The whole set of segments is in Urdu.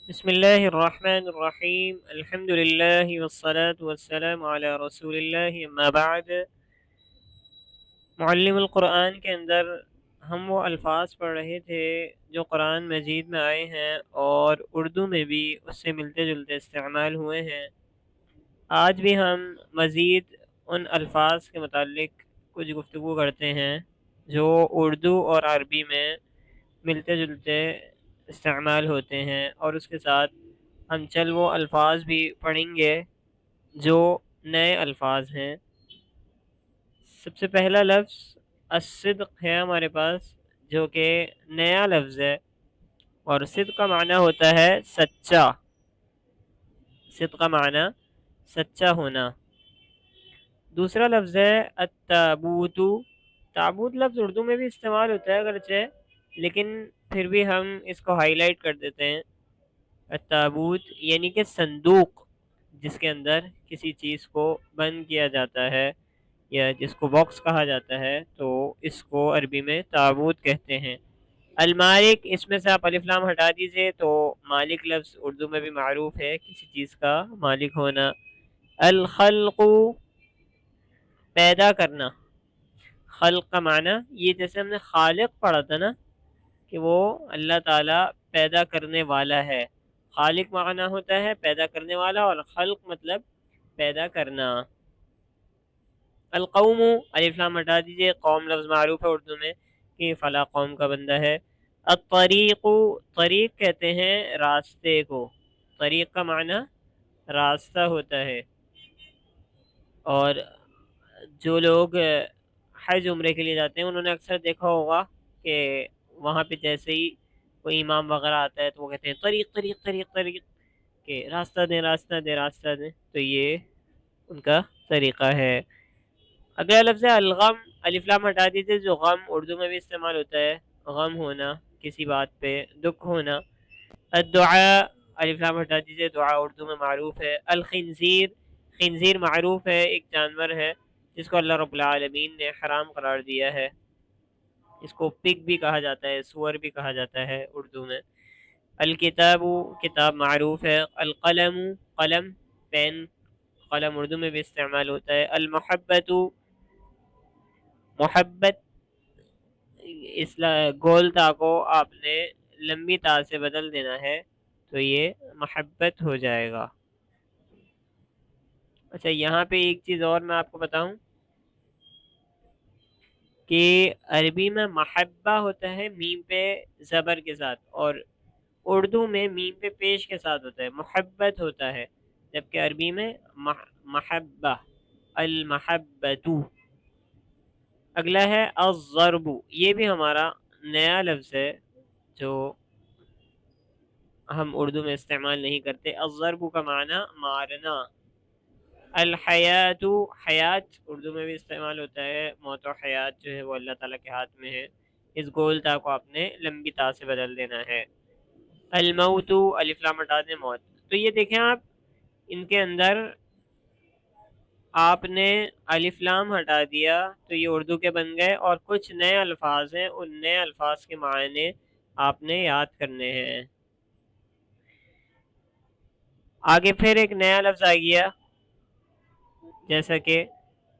بسم اللہ الرحمن الرحیم الحمد للہ والصلاة والسلام علی رسول اللہ اما بعد۔ معلم القرآن کے اندر ہم وہ الفاظ پڑھ رہے تھے جو قرآن مجید میں آئے ہیں اور اردو میں بھی اس سے ملتے جلتے استعمال ہوئے ہیں۔ آج بھی ہم مزید ان الفاظ کے متعلق کچھ گفتگو کرتے ہیں جو اردو اور عربی میں ملتے جلتے استعمال ہوتے ہیں، اور اس کے ساتھ ہم چل وہ الفاظ بھی پڑھیں گے جو نئے الفاظ ہیں۔ سب سے پہلا لفظ الصدق ہے ہمارے پاس، جو کہ نیا لفظ ہے، اور صدق کا معنی ہوتا ہے سچا۔ صدق کا معنی سچا ہونا۔ دوسرا لفظ ہے التابوت۔ تابوت لفظ اردو میں بھی استعمال ہوتا ہے اگرچہ، لیکن پھر بھی ہم اس کو ہائی لائٹ کر دیتے ہیں۔ التابوت یعنی کہ صندوق، جس کے اندر کسی چیز کو بند کیا جاتا ہے یا جس کو باکس کہا جاتا ہے، تو اس کو عربی میں تابوت کہتے ہیں۔ المالک، اس میں سے آپ الف لام ہٹا دیجئے تو مالک لفظ اردو میں بھی معروف ہے کسی چیز کا مالک ہونا۔ الخلق، پیدا کرنا۔ خلق کا معنی یہ جیسے ہم نے خالق پڑھا تھا نا، کہ وہ اللہ تعالی پیدا کرنے والا ہے۔ خالق معنی ہوتا ہے پیدا کرنے والا، اور خلق مطلب پیدا کرنا۔ القوم، الف لام ہٹا دیجئے، قوم لفظ معروف ہے اردو میں کہ فلاں قوم کا بندہ ہے۔ الطریق، طریق کہتے ہیں راستے کو۔ طریق کا معنی راستہ ہوتا ہے۔ اور جو لوگ حج عمرے کے لیے جاتے ہیں انہوں نے اکثر دیکھا ہوگا کہ وہاں پہ جیسے ہی کوئی امام وغیرہ آتا ہے تو وہ کہتے ہیں طریق طریق طریق طریق، کہ راستہ دیں راستہ دیں راستہ دیں، تو یہ ان کا طریقہ ہے۔ اگلا لفظ ہے الغم، الف لام ہٹا دیجیے، جو غم اردو میں بھی استعمال ہوتا ہے، غم ہونا، کسی بات پہ دکھ ہونا۔ الدعاء، الف لام ہٹا دیجیے، دعا اردو میں معروف ہے۔ الخنزیر، خنزیر معروف ہے، ایک جانور ہے جس کو اللہ رب العالمین نے حرام قرار دیا ہے۔ اس کو پگ بھی کہا جاتا ہے، سور بھی کہا جاتا ہے اردو میں۔ الکتاب، کتاب معروف ہے۔ القلم، قلم پین، قلم اردو میں بھی استعمال ہوتا ہے۔ المحبت، محبت، اس گول تا کو آپ نے لمبی تا سے بدل دینا ہے تو یہ محبت ہو جائے گا۔ اچھا، یہاں پہ ایک چیز اور میں آپ کو بتاؤں کہ عربی میں محبہ ہوتا ہے میم پہ زبر کے ساتھ، اور اردو میں میم پہ پیش کے ساتھ ہوتا ہے، محبت ہوتا ہے، جبکہ عربی میں محبہ، المحبت۔ اگلا ہے الضرب، یہ بھی ہمارا نیا لفظ ہے جو ہم اردو میں استعمال نہیں کرتے۔ الضرب کا معنی مارنا۔ الحیات، حیات اردو میں بھی استعمال ہوتا ہے، موت و حیات جو ہے وہ اللہ تعالیٰ کے ہاتھ میں ہے، اس گول تا کو آپ نے لمبی تا سے بدل دینا ہے۔ الموت، الف لام ہٹا دیں، موت۔ تو یہ دیکھیں آپ، ان کے اندر آپ نے الف لام ہٹا دیا تو یہ اردو کے بن گئے، اور کچھ نئے الفاظ ہیں، ان نئے الفاظ کے معنی آپ نے یاد کرنے ہیں۔ آگے پھر ایک نیا لفظ آ گیا، جیسا کہ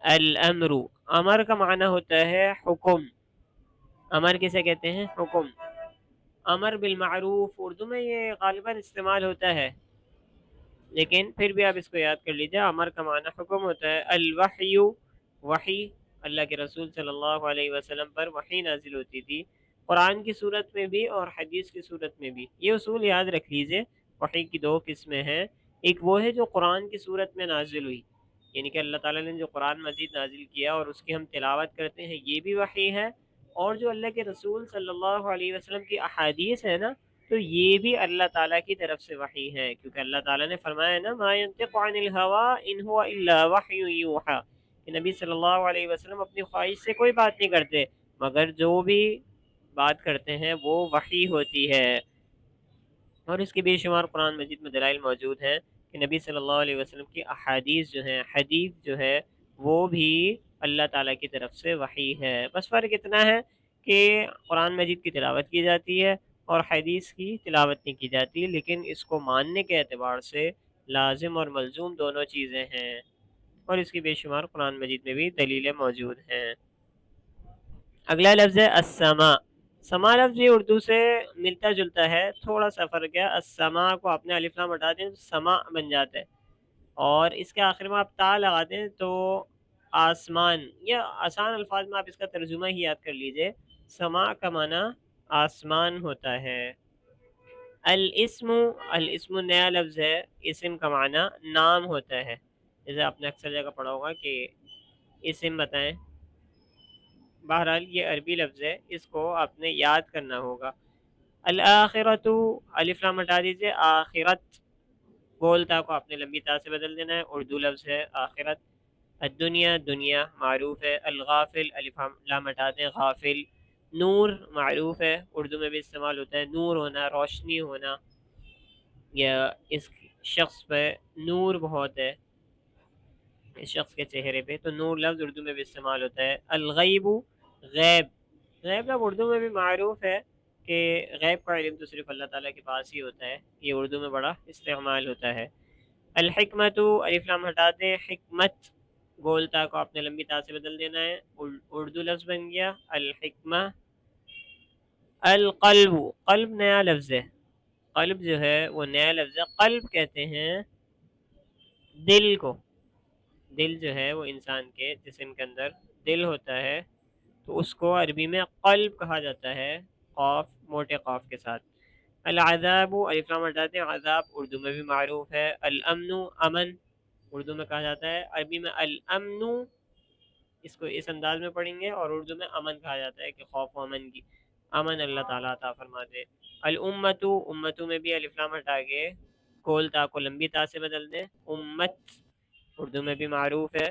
الامر، امر کا معنی ہوتا ہے حکم۔ امر کسے کہتے ہیں؟ حکم۔ امر بالمعروف اردو میں یہ غالباً استعمال ہوتا ہے، لیکن پھر بھی آپ اس کو یاد کر لیجیے، امر کا معنی حکم ہوتا ہے۔ الوحی، وحی، اللہ کے رسول صلی اللہ علیہ وسلم پر وحی نازل ہوتی تھی، قرآن کی صورت میں بھی اور حدیث کی صورت میں بھی۔ یہ اصول یاد رکھ لیجیے، وحی کی دو قسمیں ہیں، ایک وہ ہے جو قرآن کی صورت میں نازل ہوئی، یعنی کہ اللہ تعالیٰ نے جو قرآن مجید نازل کیا اور اس کی ہم تلاوت کرتے ہیں، یہ بھی وحی ہے، اور جو اللہ کے رسول صلی اللہ علیہ وسلم کی احادیث ہے نا، تو یہ بھی اللہ تعالیٰ کی طرف سے وحی ہے، کیونکہ اللہ تعالیٰ نے فرمایا نا ما ينطق عن الهوى ان هو الا وحی یوحى، کہ نبی صلی اللہ علیہ وسلم اپنی خواہش سے کوئی بات نہیں کرتے، مگر جو بھی بات کرتے ہیں وہ وحی ہوتی ہے۔ اور اس کے بے شمار قرآن مجید میں دلائل موجود ہیں کہ نبی صلی اللہ علیہ وسلم کی احادیث جو ہیں، حدیث جو ہے، وہ بھی اللہ تعالیٰ کی طرف سے وحی ہے۔ بس فرق اتنا ہے کہ قرآن مجید کی تلاوت کی جاتی ہے، اور حدیث کی تلاوت نہیں کی جاتی، لیکن اس کو ماننے کے اعتبار سے لازم اور ملزوم دونوں چیزیں ہیں، اور اس کی بے شمار قرآن مجید میں بھی دلیلیں موجود ہیں۔ اگلا لفظ ہے السماء۔ سما لفظ یہ اردو سے ملتا جلتا ہے، تھوڑا سا فرق ہے۔ السماء کو اپنے الف لام ہٹا دیں تو سما بن جاتا ہے، اور اس کے آخر میں آپ تا لگا دیں تو آسمان، یا آسان الفاظ میں آپ اس کا ترجمہ ہی یاد کر لیجئے، سما کا معنی آسمان ہوتا ہے۔ الاسم، الاسم نیا لفظ ہے، اسم کا معنی نام ہوتا ہے، جیسے آپ نے اکثر جگہ پڑھا ہوگا کہ اسم بتائیں۔ بہرحال یہ عربی لفظ ہے، اس کو آپ نے یاد کرنا ہوگا۔ الآخرت، الف لام ہٹا دیجیے، آخرت، گول تا کو آپ نے لمبی تا سے بدل دینا ہے، اردو لفظ ہے آخرت۔ الدنیا، دنیا معروف ہے۔ الغافل، الف لام ہٹا دیں، غافل۔ نور معروف ہے، اردو میں بھی استعمال ہوتا ہے، نور ہونا، روشنی ہونا، یا اس شخص پہ نور بہت ہے، اس شخص کے چہرے پہ، تو نور لفظ اردو میں بھی استعمال ہوتا ہے۔ الغیب، غیب، غیب لفظ اردو میں بھی معروف ہے کہ غیب کا علم تو صرف اللہ تعالیٰ کے پاس ہی ہوتا ہے، یہ اردو میں بڑا استعمال ہوتا ہے۔ الحکمت، الف لام ہٹا دیں، حکمت، گول تا کو آپ نے لمبی تا سے بدل دینا ہے، اردو لفظ بن گیا الحکمہ۔ القلب، قلب نیا لفظ ہے، قلب جو ہے وہ نیا لفظ ہے۔ قلب کہتے ہیں دل کو، دل جو ہے وہ انسان کے جسم کے اندر دل ہوتا ہے، تو اس کو عربی میں قلب کہا جاتا ہے، قاف، موٹے قاف کے ساتھ۔ العذاب، الف لام ہٹا دیں، عذاب اردو میں بھی معروف ہے۔ الامن، امن، اردو میں کہا جاتا ہے، عربی میں الامن، اس کو اس انداز میں پڑھیں گے، اور اردو میں امن کہا جاتا ہے کہ خوف و امن کی، امن اللہ تعالیٰ عطا فرما دے۔ الامت، امتوں میں بھی الف لام ہٹا کے کول تا کو لمبی تا سے بدل دیں، امت، اردو میں بھی معروف ہے۔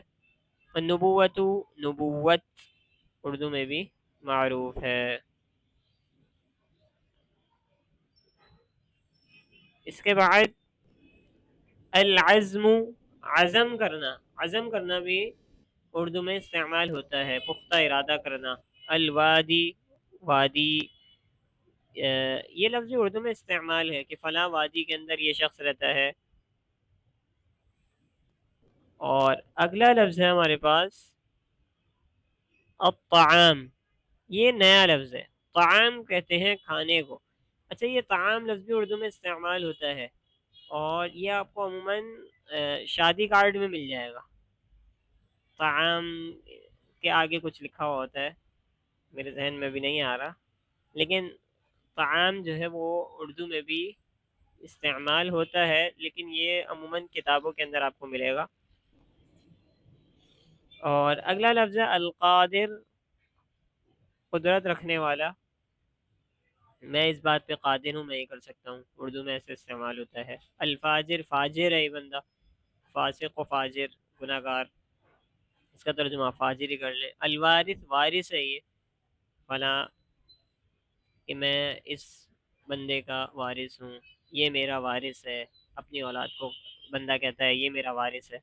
النبوت، نبوت، اردو میں بھی معروف ہے۔ اس کے بعد العزم، عزم کرنا، عزم کرنا بھی اردو میں استعمال ہوتا ہے، پختہ ارادہ کرنا۔ الوادی، وادی، یہ لفظ اردو میں استعمال ہے کہ فلاں وادی کے اندر یہ شخص رہتا ہے۔ اور اگلا لفظ ہے ہمارے پاس الطعام، یہ نیا لفظ ہے، طعام کہتے ہیں کھانے کو۔ اچھا، یہ طعام لفظ بھی اردو میں استعمال ہوتا ہے، اور یہ آپ کو عموماً شادی کارڈ میں مل جائے گا، طعام کے آگے کچھ لکھا ہوا ہوتا ہے، میرے ذہن میں بھی نہیں آ رہا، لیکن طعام جو ہے وہ اردو میں بھی استعمال ہوتا ہے، لیکن یہ عموماً کتابوں کے اندر آپ کو ملے گا۔ اور اگلا لفظ ہے القادر، قدرت رکھنے والا، میں اس بات پہ قادر ہوں، میں یہ کر سکتا ہوں، اردو میں ایسے استعمال ہوتا ہے۔ الفاجر، فاجر ہے یہ بندہ، فاسق و فاجر، گناہ گار، اس کا ترجمہ فاجر ہی کر لیں۔ الوارث، وارث ہے یہ، فلاں کہ میں اس بندے کا وارث ہوں، یہ میرا وارث ہے، اپنی اولاد کو بندہ کہتا ہے یہ میرا وارث ہے،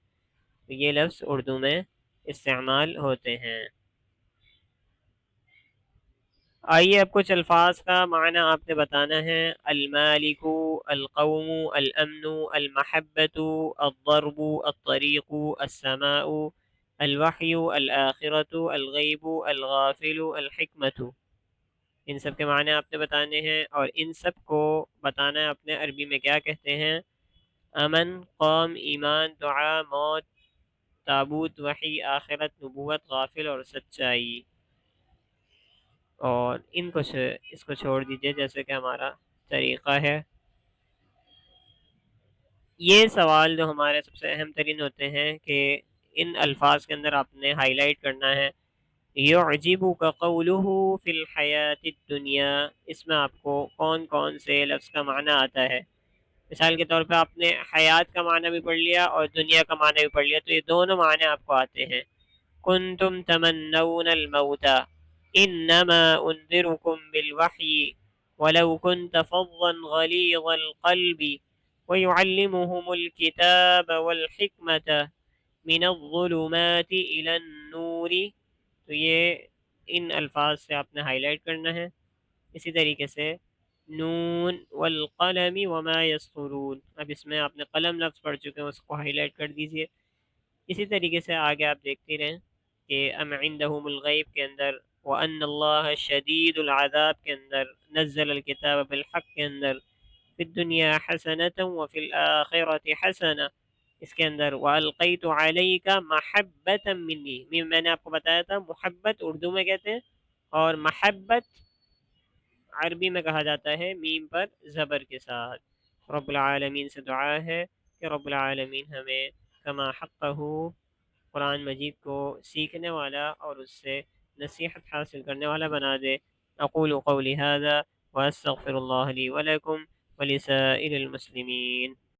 تو یہ لفظ اردو میں استعمال ہوتے ہیں۔ آئیے اب کچھ الفاظ کا معنی آپ نے بتانا ہے۔ المالک، القوم، الامن، المحبت، الضرب، الطریق، السماء، الوحی، الآخرت، الغیب، الغافل، الحکمت، ان سب کے معنی آپ نے بتانے ہیں، اور ان سب کو بتانا ہے اپنے عربی میں کیا کہتے ہیں۔ امن، قوم، ایمان، دعا، موت، تابوت، وحی، آخرت، نبوت، غافل اور سچائی۔ اور ان کو اس کو چھوڑ دیجئے جیسے کہ ہمارا طریقہ ہے۔ یہ سوال جو ہمارے سب سے اہم ترین ہوتے ہیں کہ ان الفاظ کے اندر آپ نے ہائی لائٹ کرنا ہے۔ یعجبک قولہ فی الحیات الدنیا، اس میں آپ کو کون کون سے لفظ کا معنی آتا ہے۔ مثال کے طور پہ آپ نے حیات کا معنی بھی پڑھ لیا اور دنیا کا معنی بھی پڑھ لیا، تو یہ دونوں معنی آپ کو آتے ہیں۔ کنتم تمنون الموت انما انذركم بالوحی ولو كنت فظا غلیظ القلب ويعلمهم الكتاب والحکمة من الظلمات الى النور، تو یہ ان الفاظ سے آپ نے ہائی لائٹ کرنا ہے۔ اسی طریقے سے نون والقلم وما يسطرون. اب اس میں آپ نے قلم لفظ پڑھ چکے ہیں، اس کو ہائی لائٹ کر دیجئے. اسی طریقے سے آگے آپ دیکھتے رہیں کہ ام عندهم الغیب کے اندر، وان اللہ شدید العذاب کے اندر، نزل الکتاب بالحق کے اندر، فی الدنیا حسنة وفی الآخرة حسنة اس کے اندر، وَأَلْقَيْتُ عَلَيْكَ مَحَبَّةً مِّنِّي، میں نے آپ کو بتایا تھا محبت اردو میں کہتے ہیں، اور محبت عربی میں کہا جاتا ہے میم پر زبر کے ساتھ. رب العالمین سے دعا ہے کہ رب العالمین ہمیں کما حقہ قرآن مجید کو سیکھنے والا اور اس سے نصیحت حاصل کرنے والا بنا دے. اقول قولی هذا واستغفر اللہ لی ولکم ولسائر المسلمین.